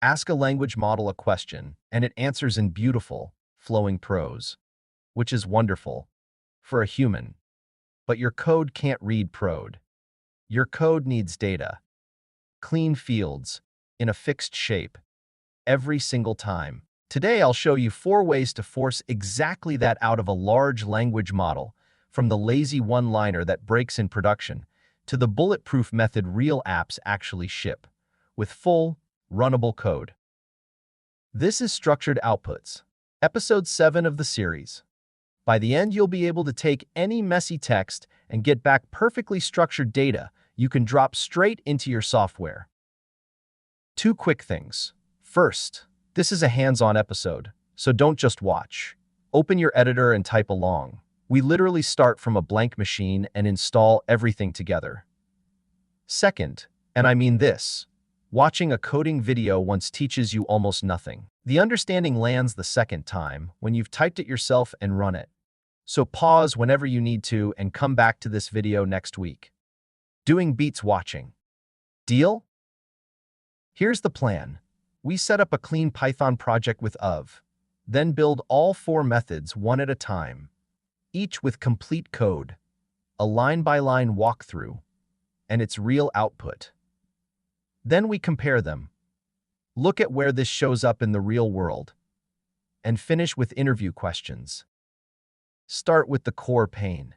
Ask a language model a question, and it answers in beautiful, flowing prose, which is wonderful for a human. But your code can't read prose. Your code needs data, clean fields, in a fixed shape, every single time. Today, I'll show you 4 ways to force exactly that out of a large language model, from the lazy one-liner that breaks in production to the bulletproof method real apps actually ship, with full, runnable code. This is Structured Outputs, Episode 7 of the series. By the end, you'll be able to take any messy text and get back perfectly structured data you can drop straight into your software. 2 quick things. First, this is a hands-on episode, so don't just watch. Open your editor and type along. We literally start from a blank machine and install everything together. Second, and I mean this, watching a coding video once teaches you almost nothing. The understanding lands the second time when you've typed it yourself and run it. So pause whenever you need to and come back to this video next week. Doing beats watching. Deal? Here's the plan. We set up a clean Python project with of, then build all 4 methods one at a time, each with complete code, a line-by-line walkthrough, and its real output. Then we compare them, look at where this shows up in the real world, and finish with interview questions. Start with the core pain.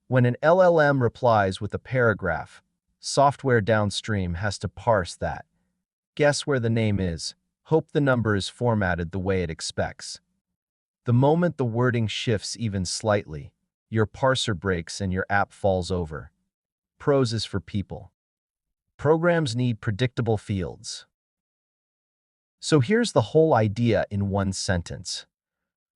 When an LLM replies with a paragraph, software downstream has to parse that. Guess where the name is. Hope the number is formatted the way it expects. The moment the wording shifts even slightly, your parser breaks and your app falls over. Prose is for people. Programs need predictable fields. So here's the whole idea in one sentence.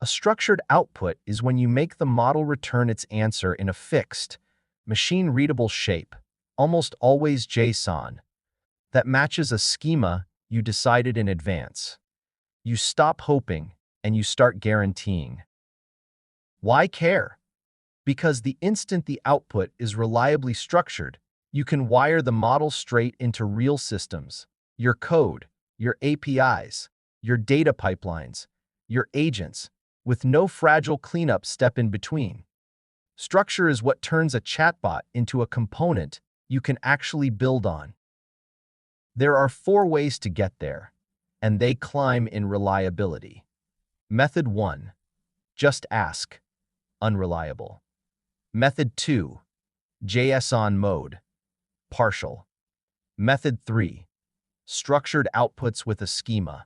A structured output is when you make the model return its answer in a fixed, machine-readable shape, almost always JSON, that matches a schema you decided in advance. You stop hoping and you start guaranteeing. Why care? Because the instant the output is reliably structured, you can wire the model straight into real systems, your code, your APIs, your data pipelines, your agents, with no fragile cleanup step in between. Structure is what turns a chatbot into a component you can actually build on. There are 4 ways to get there, and they climb in reliability. Method 1. Just ask. Unreliable. Method 2. JSON mode. Partial. Method 3. Structured outputs with a schema.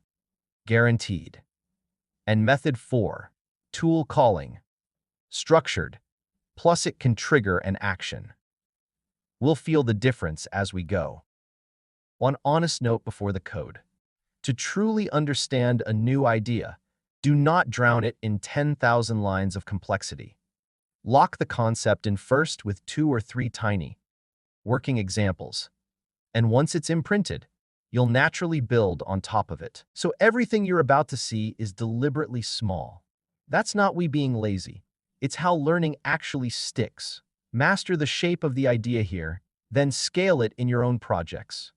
Guaranteed. And Method 4. Tool calling. Structured, plus it can trigger an action. We'll feel the difference as we go. One honest note before the code. To truly understand a new idea, do not drown it in 10,000 lines of complexity. Lock the concept in first with 2 or 3 tiny, working examples. And once it's imprinted, you'll naturally build on top of it. So everything you're about to see is deliberately small. That's not we being lazy. It's how learning actually sticks. Master the shape of the idea here, then scale it in your own projects.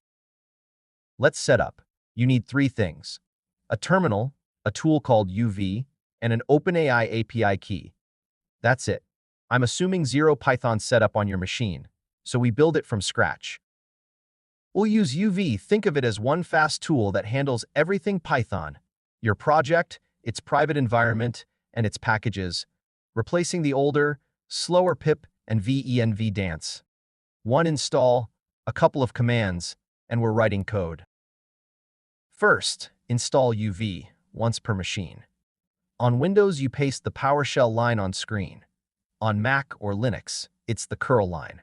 Let's set up. You need 3 things: a terminal, a tool called UV, and an OpenAI API key. That's it. I'm assuming 0 Python setup on your machine, so we build it from scratch. We'll use UV. Think of it as one fast tool that handles everything Python: your project, its private environment, and its packages, replacing the older, slower pip and venv dance. One install, a couple of commands, and we're writing code. First, install UV, once per machine. On Windows, you paste the PowerShell line on screen. On Mac or Linux, it's the curl line.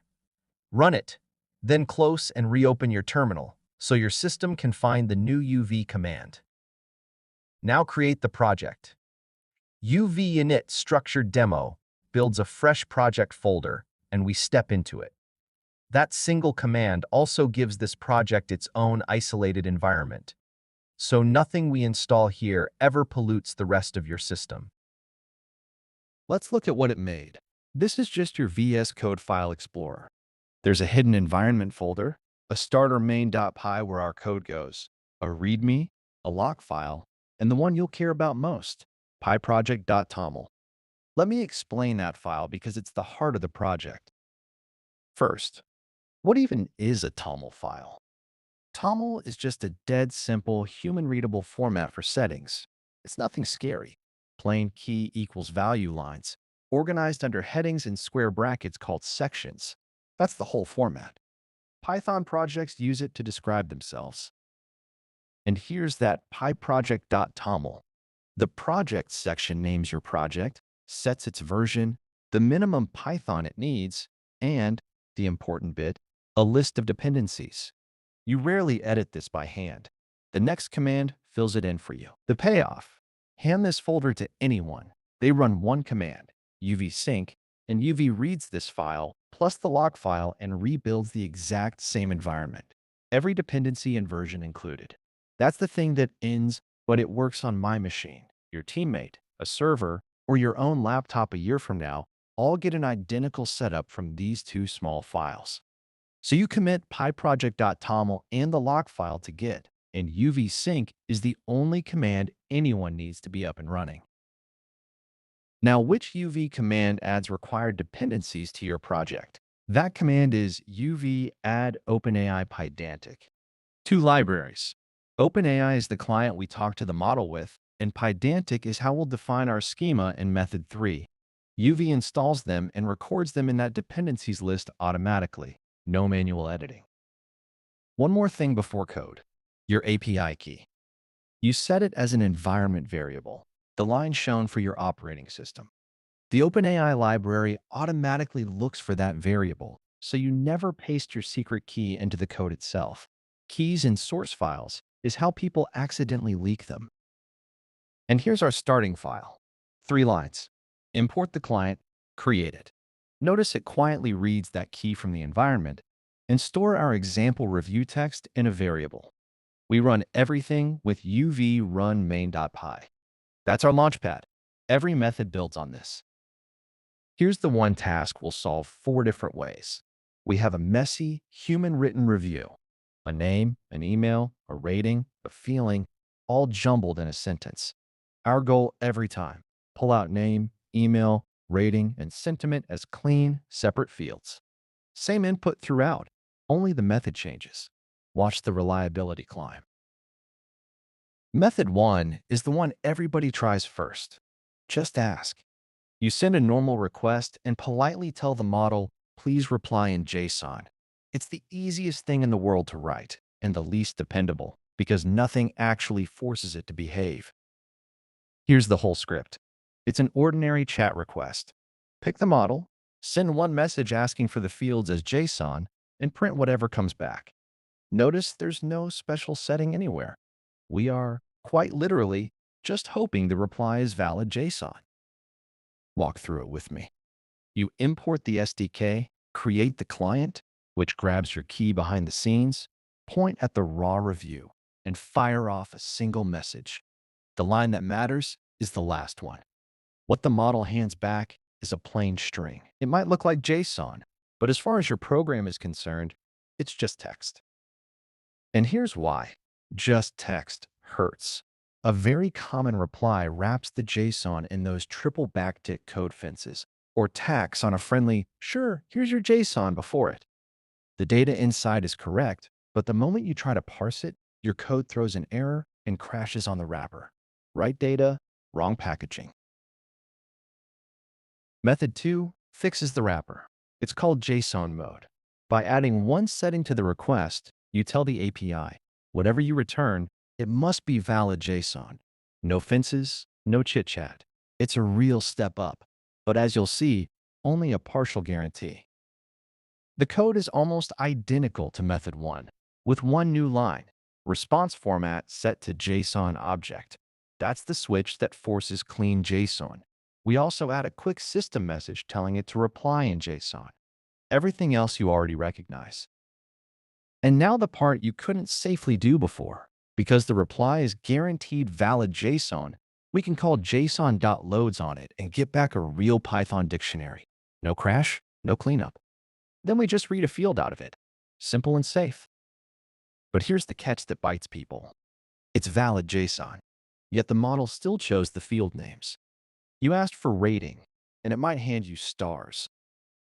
Run it, then close and reopen your terminal so your system can find the new UV command. Now create the project. UV init structured demo builds a fresh project folder, and we step into it. That single command also gives this project its own isolated environment, so nothing we install here ever pollutes the rest of your system. Let's look at what it made. This is just your VS Code file explorer. There's a hidden environment folder, a starter main.py where our code goes, a README, a lock file, and the one you'll care about most, pyproject.toml. Let me explain that file because it's the heart of the project. First, what even is a TOML file? TOML is just a dead simple human-readable format for settings. It's nothing scary. Plain key equals value lines, organized under headings and square brackets called sections. That's the whole format. Python projects use it to describe themselves. And here's that pyproject.toml. The project section names your project, sets its version, the minimum Python it needs, and, the important bit, a list of dependencies. You rarely edit this by hand. The next command fills it in for you. The payoff: hand this folder to anyone. They run one command, sync, and reads this file plus the log file and rebuilds the exact same environment. Every dependency and version included. That's the thing that ends, but it works on my machine. Your teammate, a server, or your own laptop a year from now all get an identical setup from these two small files. So you commit pyproject.toml and the log file to Git, and sync is the only command anyone needs to be up and running. Now, which command adds required dependencies to your project? That command is add OpenAI Pydantic. Two libraries. OpenAI is the client we talk to the model with, and Pydantic is how we'll define our schema in method 3. Installs them and records them in that dependencies list automatically. No manual editing. One more thing before code. Your API key. You set it as an environment variable, the line shown for your operating system. The OpenAI library automatically looks for that variable, so you never paste your secret key into the code itself. Keys in source files is how people accidentally leak them. And here's our starting file. 3 lines. Import the client, create it. Notice it quietly reads that key from the environment and store our example review text in a variable. We run everything with run main.py. That's our launchpad. Every method builds on this. Here's the one task we'll solve 4 different ways. We have a messy, human-written review. A name, an email, a rating, a feeling, all jumbled in a sentence. Our goal every time: pull out name, email, rating, and sentiment as clean, separate fields. Same input throughout, only the method changes. Watch the reliability climb. Method 1 is the one everybody tries first. Just ask. You send a normal request and politely tell the model, please reply in JSON. It's the easiest thing in the world to write and the least dependable because nothing actually forces it to behave. Here's the whole script. It's an ordinary chat request. Pick the model, send one message asking for the fields as JSON, and print whatever comes back. Notice there's no special setting anywhere. We are, quite literally, just hoping the reply is valid JSON. Walk through it with me. You import the SDK, create the client, which grabs your key behind the scenes, point at the raw review, and fire off a single message. The line that matters is the last one. What the model hands back is a plain string. It might look like JSON, but as far as your program is concerned, it's just text. And here's why. Just text hurts. A very common reply wraps the JSON in those triple backtick code fences, or tacks on a friendly, sure, here's your JSON before it. The data inside is correct, but the moment you try to parse it, your code throws an error and crashes on the wrapper. Right data, wrong packaging. Method 2 fixes the wrapper. It's called JSON mode. By adding one setting to the request, you tell the API, whatever you return, it must be valid JSON. No fences, no chit-chat. It's a real step up, but as you'll see, only a partial guarantee. The code is almost identical to method 1, with one new line: response format set to JSON object. That's the switch that forces clean JSON. We also add a quick system message telling it to reply in JSON. Everything else you already recognize. And now the part you couldn't safely do before. Because the reply is guaranteed valid JSON, we can call json.loads on it and get back a real Python dictionary. No crash, no cleanup. Then we just read a field out of it. Simple and safe. But here's the catch that bites people. It's valid JSON, yet the model still chose the field names. You asked for rating, and it might hand you stars.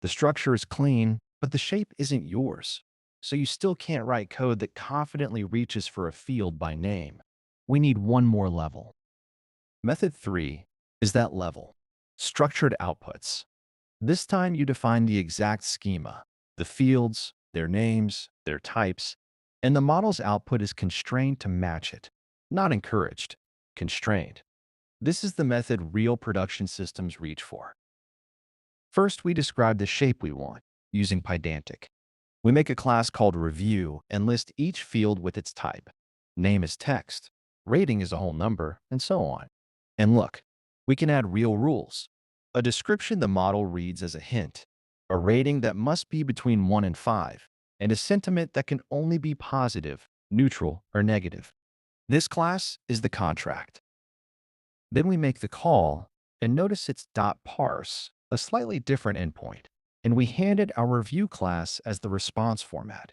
The structure is clean, but the shape isn't yours. So you still can't write code that confidently reaches for a field by name. We need one more level. Method 3 is that level. Structured outputs. This time you define the exact schema, the fields, their names, their types, and the model's output is constrained to match it. Not encouraged, constrained. This is the method real production systems reach for. First, we describe the shape we want using Pydantic. We make a class called review and list each field with its type. Name is text, rating is a whole number, and so on. And look, we can add real rules. A description the model reads as a hint, a rating that must be between 1 and 5, and a sentiment that can only be positive, neutral, or negative. This class is the contract. Then we make the call, and notice it's .parse, a slightly different endpoint, and we handed our review class as the response format.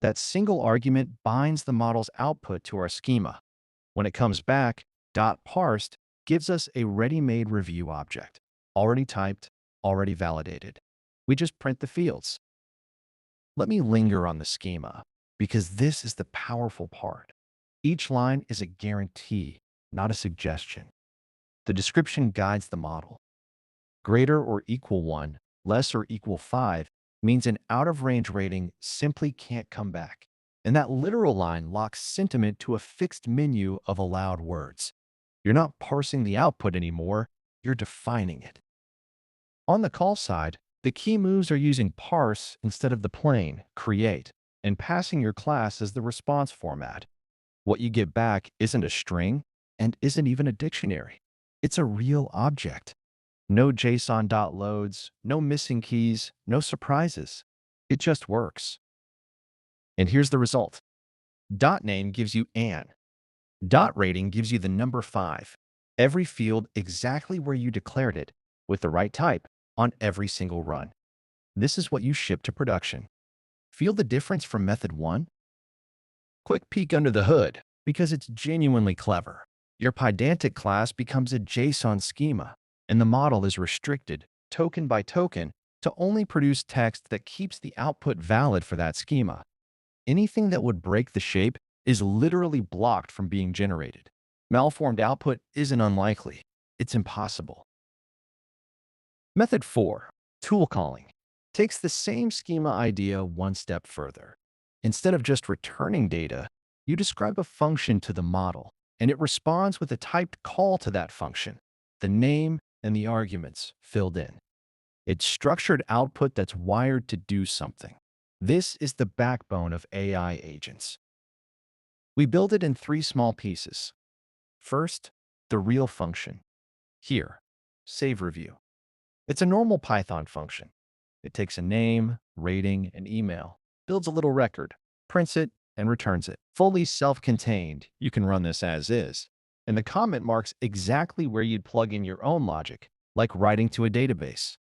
That single argument binds the model's output to our schema. When it comes back, .parsed gives us a ready-made review object, already typed, already validated. We just print the fields. Let me linger on the schema, because this is the powerful part. Each line is a guarantee, not a suggestion. The description guides the model. Greater or equal 1, less or equal 5 means an out-of-range rating simply can't come back. And that literal line locks sentiment to a fixed menu of allowed words. You're not parsing the output anymore, you're defining it. On the call side, the key moves are using parse instead of the plain create, and passing your class as the response format. What you get back isn't a string and isn't even a dictionary. It's a real object. No JSON.loads, no missing keys, no surprises. It just works. And here's the result. .name gives you an. .rating gives you the number 5. Every field exactly where you declared it, with the right type, on every single run. This is what you ship to production. Feel the difference from method 1? Quick peek under the hood, because it's genuinely clever. Your Pydantic class becomes a JSON schema, and the model is restricted, token by token, to only produce text that keeps the output valid for that schema. Anything that would break the shape is literally blocked from being generated. Malformed output isn't unlikely. It's impossible. Method 4, tool calling, takes the same schema idea one step further. Instead of just returning data, you describe a function to the model, and it responds with a typed call to that function, the name and the arguments filled in. It's structured output that's wired to do something. This is the backbone of AI agents. We build it in 3 small pieces. First, the real function. Here, save review. It's a normal Python function. It takes a name, rating, and email, builds a little record, prints it, and returns it. Fully self-contained, you can run this as is. And the comment marks exactly where you'd plug in your own logic, like writing to a database.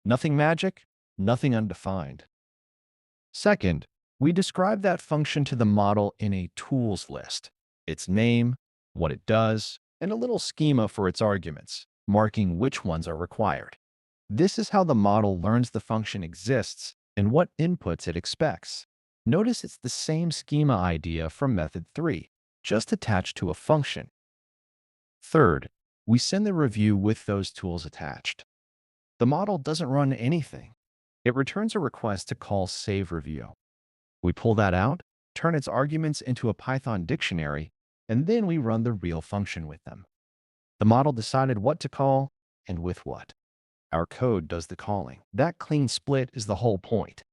Nothing magic, nothing undefined. Second, we describe that function to the model in a tools list. Its name, what it does, and a little schema for its arguments, marking which ones are required. This is how the model learns the function exists and what inputs it expects. Notice it's the same schema idea from method 3, just attached to a function. Third, we send the review with those tools attached. The model doesn't run anything. It returns a request to call save review. We pull that out, turn its arguments into a Python dictionary, and then we run the real function with them. The model decided what to call and with what. Our code does the calling. That clean split is the whole point.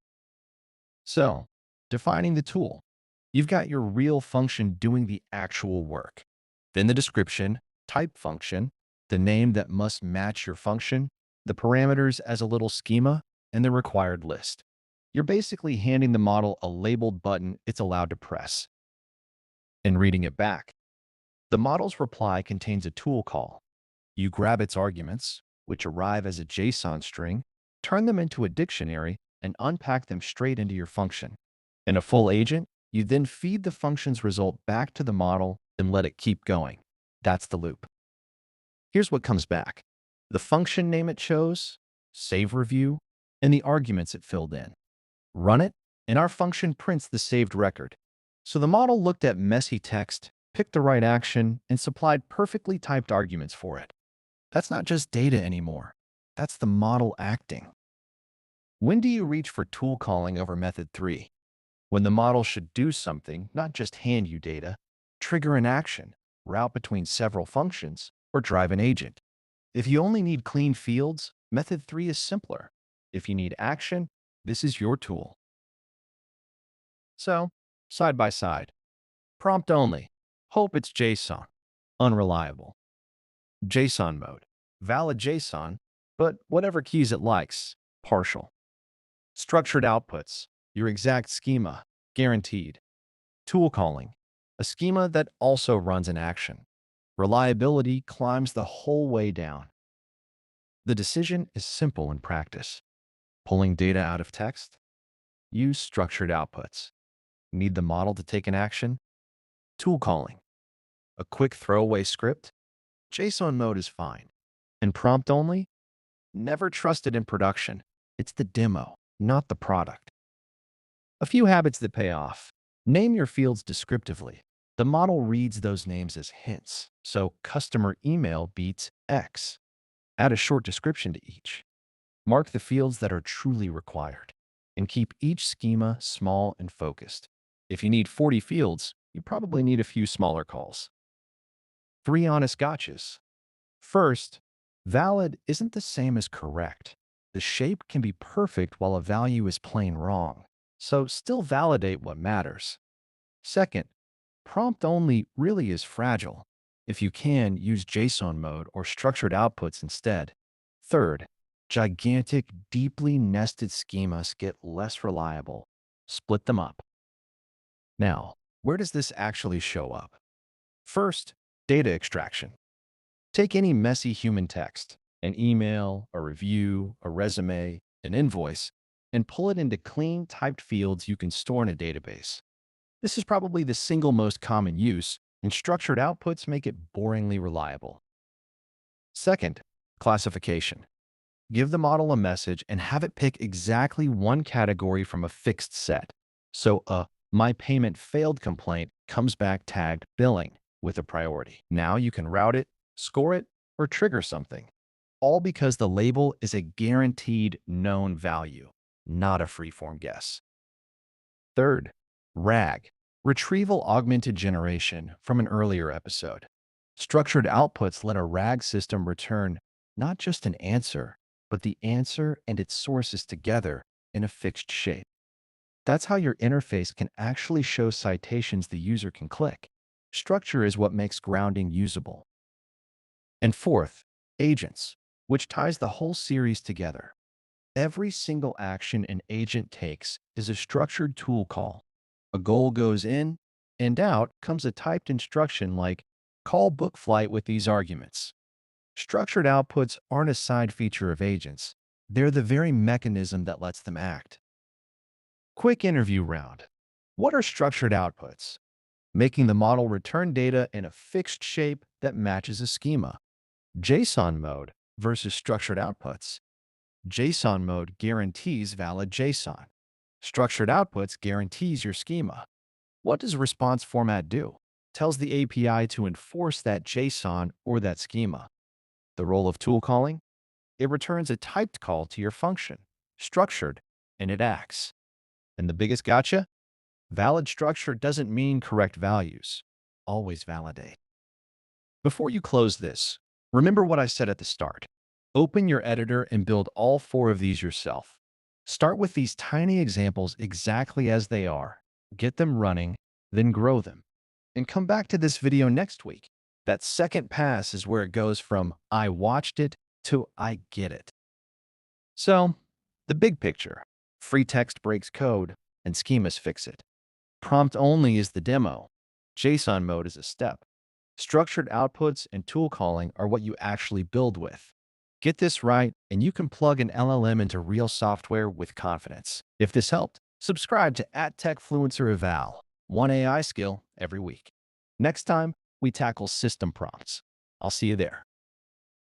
So, defining the tool. You've got your real function doing the actual work. Then the description, type function, the name that must match your function, the parameters as a little schema, and the required list. You're basically handing the model a labeled button it's allowed to press. And reading it back. The model's reply contains a tool call. You grab its arguments, which arrive as a JSON string, turn them into a dictionary, and unpack them straight into your function. In a full agent, you then feed the function's result back to the model then let it keep going. That's the loop. Here's what comes back: the function name it chose, save review, and the arguments it filled in. Run it, and our function prints the saved record. So the model looked at messy text, picked the right action, and supplied perfectly typed arguments for it. That's not just data anymore. That's the model acting. When do you reach for tool calling over method 3? When the model should do something, not just hand you data, trigger an action, route between several functions, or drive an agent. If you only need clean fields, method 3 is simpler. If you need action, this is your tool. So, side by side. Prompt only. Hope it's JSON. Unreliable. JSON mode. Valid JSON, but whatever keys it likes. Partial. Structured outputs. Your exact schema. Guaranteed. Tool calling. A schema that also runs an action. Reliability climbs the whole way down. The decision is simple in practice. Pulling data out of text? Use structured outputs. Need the model to take an action? Tool calling. A quick throwaway script? JSON mode is fine. And prompt only? Never trust it in production. It's the demo, not the product. A few habits that pay off. Name your fields descriptively. The model reads those names as hints, so customer email beats X. Add a short description to each. Mark the fields that are truly required, and keep each schema small and focused. If you need 40 fields, you probably need a few smaller calls. 3 honest gotchas. First, valid isn't the same as correct. The shape can be perfect while a value is plain wrong, so still validate what matters. Second, prompt only really is fragile. If you can, use JSON mode or structured outputs instead. Third, gigantic, deeply nested schemas get less reliable. Split them up. Now, where does this actually show up? First, data extraction. Take any messy human text, an email, a review, a resume, an invoice, and pull it into clean, typed fields you can store in a database. This is probably the single most common use, and structured outputs make it boringly reliable. Second, classification. Give the model a message and have it pick exactly one category from a fixed set. So a "my payment failed" complaint comes back tagged billing with a priority. Now you can route it, score it, or trigger something. All because the label is a guaranteed known value, not a freeform guess. Third, RAG, retrieval augmented generation, from an earlier episode. Structured outputs let a RAG system return not just an answer, but the answer and its sources together in a fixed shape. That's how your interface can actually show citations the user can click. Structure is what makes grounding usable. And fourth, agents, which ties the whole series together. Every single action an agent takes is a structured tool call. A goal goes in, and out comes a typed instruction like, "Call book flight with these arguments." Structured outputs aren't a side feature of agents. They're the very mechanism that lets them act. Quick interview round. What are structured outputs? Making the model return data in a fixed shape that matches a schema. JSON mode versus structured outputs. JSON mode guarantees valid JSON. Structured outputs guarantees your schema. What does response format do? Tells the API to enforce that JSON or that schema. The role of tool calling? It returns a typed call to your function, structured, and it acts. And the biggest gotcha? Valid structure doesn't mean correct values. Always validate. Before you close this, remember what I said at the start. Open your editor and build all 4 of these yourself. Start with these tiny examples exactly as they are. Get them running, then grow them. And come back to this video next week. That second pass is where it goes from "I watched it" to "I get it." So, the big picture. Free text breaks code, and schemas fix it. Prompt only is the demo. JSON mode is a step. Structured outputs and tool calling are what you actually build with. Get this right, and you can plug an LLM into real software with confidence. If this helped, subscribe to @Techfluencer Eval. One AI skill every week. Next time, we tackle system prompts. I'll see you there.